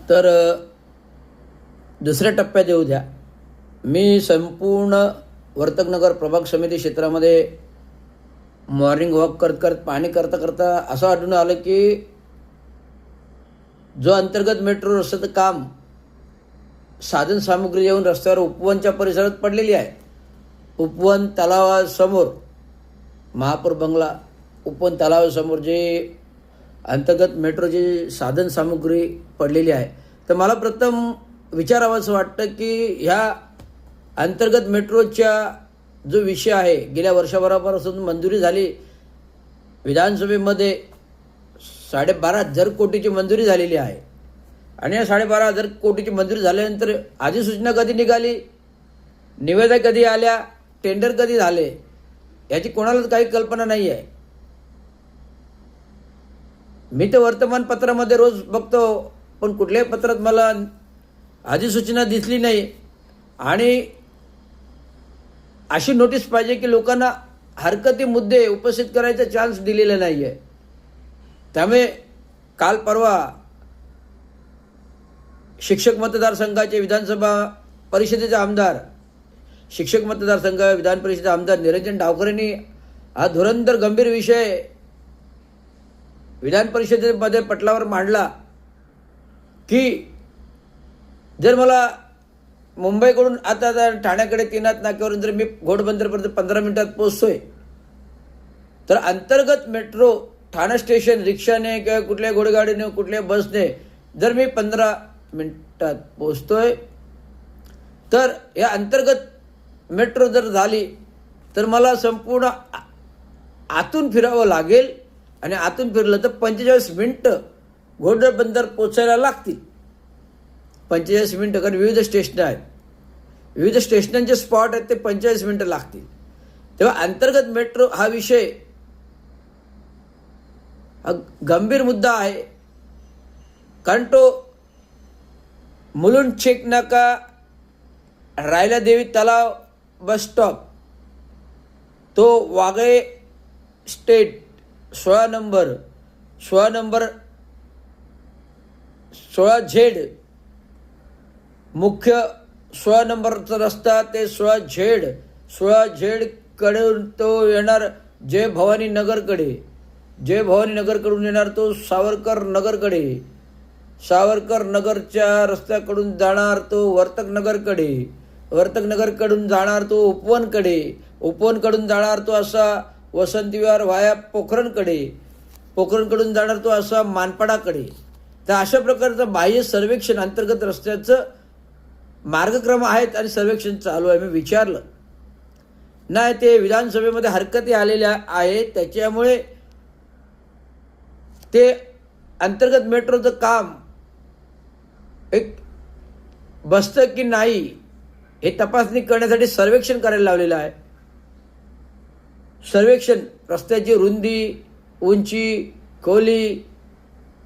तर दुसऱ्या टप्प्यात येऊ द्या. मी संपूर्ण वर्तकनगर प्रभाग समिती क्षेत्रामध्ये मॉर्निंग वॉक करत करत पाहणी करता करता असं आढळून आलं की जो अंतर्गत मेट्रो रस्त्याचं काम साधन सामुग्री येऊन रस्त्यावर उपवनच्या परिसरात पडलेली आहे. उपवन तलावासमोर महापौर बंगला उपवन तलावासमोर जे अंतर्गत मेट्रोची साधन सामुग्री पडलेली आहे. तर मला प्रथम विचारावंसं वाटतं की ह्या अंतर्गत मेट्रोच्या जो विषय आहे गेल्या वर्षभरापासून मंजुरी झाली, विधानसभेमध्ये 12,500 कोटीची मंजुरी झालेली आहे. आणि या 12,500 कोटीची मंजुरी झाल्यानंतर अधिसूचना कधी निघाली, निविदा कधी आल्या, टेंडर कधी झाले, याची कोणालाच काही कल्पना नाही आहे. मी तर वर्तमानपत्रामध्ये रोज बघतो, पण कुठल्याही पत्रात मला अधिसूचना दिसली नाही. आणि अशी नोटीस पाहिजे की लोकांना हरकती मुद्दे उपस्थित करायचा चान्स दिलेला नाही आहे. त्यामुळे काल परवा शिक्षक मतदारसंघाचे विधानसभा परिषदेचे आमदार, शिक्षक मतदारसंघ विधान परिषदेचे आमदार निरंजन डावकरेंनी हा धुरंधर गंभीर विषय विधान परिषदेमध्ये पटलावर मांडला की जर मला मुंबईकडून आता ठाण्याकडे 3 नाक्यावरून जर मी घोडबंदरपर्यंत 15 मिनिटात पोहोचतोय, तर अंतर्गत मेट्रो ठाणा स्टेशन रिक्षाने किंवा कुठल्या घोडगाडीने कुठल्या बसने जर मी 15 मिनिटात पोहोचतोय, तर या अंतर्गत मेट्रो जर झाली तर मला संपूर्ण आतून फिरावं लागेल. आणि आतून फिरलं तर 45 मिनिटं घोडबंदर पोचायला लागतील. 45 मिनिटं, कारण विविध स्टेशनं आहेत, विविध स्टेशनांचे स्पॉट आहेत, ते 45 मिनिटं लागतील. तेव्हा अंतर्गत मेट्रो हा विषय हा गंभीर मुद्दा आहे. कारण तो मुलुंड चेक नाका, रायलादेवी तलाव बस स्टॉप, तो वागळे स्टेट 16 नंबर 16Z मुख्य 16 नंबरचा रस्ता ते 16Z कडून तो येणार जय भवानी नगरकडे, जय भवानी नगरकडून येणार तो सावरकर नगरकडे, सावरकर नगरच्या रस्त्याकडून जाणार तो वर्तक नगरकडे, वर्तक नगरकडून जाणार तो उपवनकडे, उपवनकडून जाणार तो असा वसंती विहार व्हाया पोखरणकडे, पोखरणकडून जाणार तो असा मानपाडाकडे. तर अशा प्रकारचं बाह्य सर्वेक्षण अंतर्गत रस्त्याचं मार्गक्रम आहेत आणि सर्वेक्षण चालू आहे. मी विचारलं नाही, ते विधानसभेमध्ये हरकती आलेल्या आहेत, त्याच्यामुळे ते अंतर्गत मेट्रोचं काम एक बसतं की नाही हे तपासणी करण्यासाठी सर्वेक्षण करायला लावलेलं आहे. सर्वेक्षण रस्त्याची रुंदी, उंची, खोली,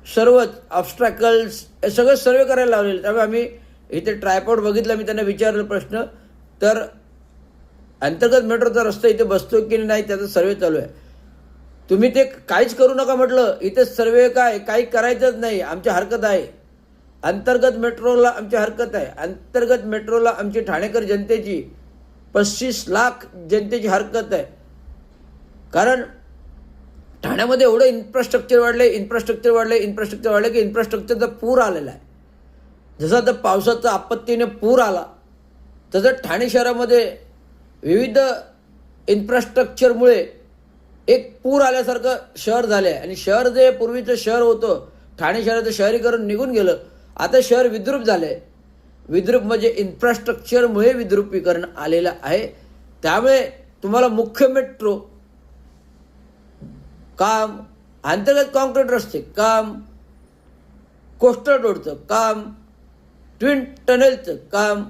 सर्वच ऑब्स्ट्रॅकल्स हे सगळं सर्वे करायला लावलेलं. त्यामुळे आम्ही इथे ट्रायपॉड बघितला, मी त्यांना विचारलं प्रश्न, तर अंतर्गत मेट्रोचा रस्ता इथे बसतो की नाही त्याचा सर्वे चालू आहे. तुम्ही ते काहीच करू नका म्हटलं, इथे सर्वे काय काही करायचंच नाही, आमची हरकत आहे. अंतर्गत मेट्रोला आमची हरकत आहे. अंतर्गत मेट्रोला आमची ठाणेकर जनतेची 35 लाख जनतेची हरकत आहे. कारण ठाण्यामध्ये एवढं इन्फ्रास्ट्रक्चर वाढले की इन्फ्रास्ट्रक्चरचा पूर आलेला आहे. जसं आता पावसाचा आपत्तीने पूर आला, तसं ठाणे शहरामध्ये विविध इन्फ्रास्ट्रक्चरमुळे एक पूर आल्यासारखं शहर झालं आहे. आणि शहर जे पूर्वीचं शहर होतं, ठाणे शहराचं शहरीकरण निघून गेलं, आता शहर विद्रूप झालं आहे. विद्रूप म्हणजे इन्फ्रास्ट्रक्चरमुळे विद्रुपीकरण आलेलं आहे. त्यामुळे तुम्हाला मुख्य मेट्रो काम, अंतर्गत कॉन्क्रीट रस्ते काम, कोस्टल रोडचं काम, ट्विन टनेलचं काम,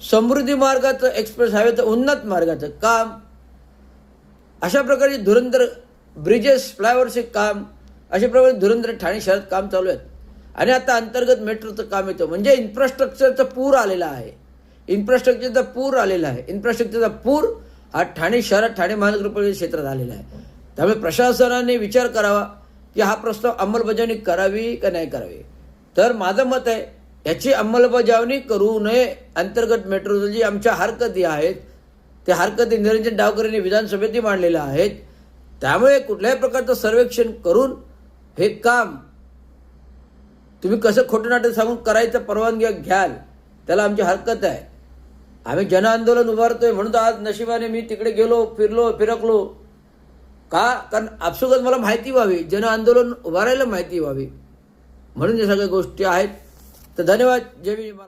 समृद्धी मार्गाचं, एक्सप्रेस हायवेचं, उन्नत मार्गाचं काम, अशा प्रकारचे धुरंधर ब्रिजेस फ्लायओव्हरचे काम, अशा प्रकारे धुरंधर ठाणे शहरात काम चालू आहेत. आणि आता अंतर्गत मेट्रोचं काम येतं. म्हणजे इन्फ्रास्ट्रक्चरचा पूर आलेला आहे. इन्फ्रास्ट्रक्चरचा पूर हा ठाणे शहरात, ठाणे महानगरपालिका क्षेत्रात आलेला आहे. त्यामुळे प्रशासनाने विचार करावा की हा प्रस्ताव अंमलबजावणी करावी का नाही करावी. तर माझं मत आहे याची अंमलबजावणी करू नये. अंतर्गत मेट्रोचं जी आमच्या हरकती आहेत त्या हरकती निरंजन डावकरेंनी विधानसभेतही मांडलेल्या आहेत. त्यामुळे कुठल्याही प्रकारचं सर्वेक्षण करून हे काम तुम्ही कसं खोटं नाटक सांगून करायचं परवानगी घ्याल त्याला आमची हरकत आहे. आम्ही जनआंदोलन उभारतोय म्हणून तर आज नशिबाने मी तिकडे गेलो, फिरकलो. का? कारण आपसुकच मला माहिती व्हावी, जनआंदोलन उभारायला माहिती व्हावी, म्हणून या सगळ्या गोष्टी आहेत. तर धन्यवाद. जय भीम.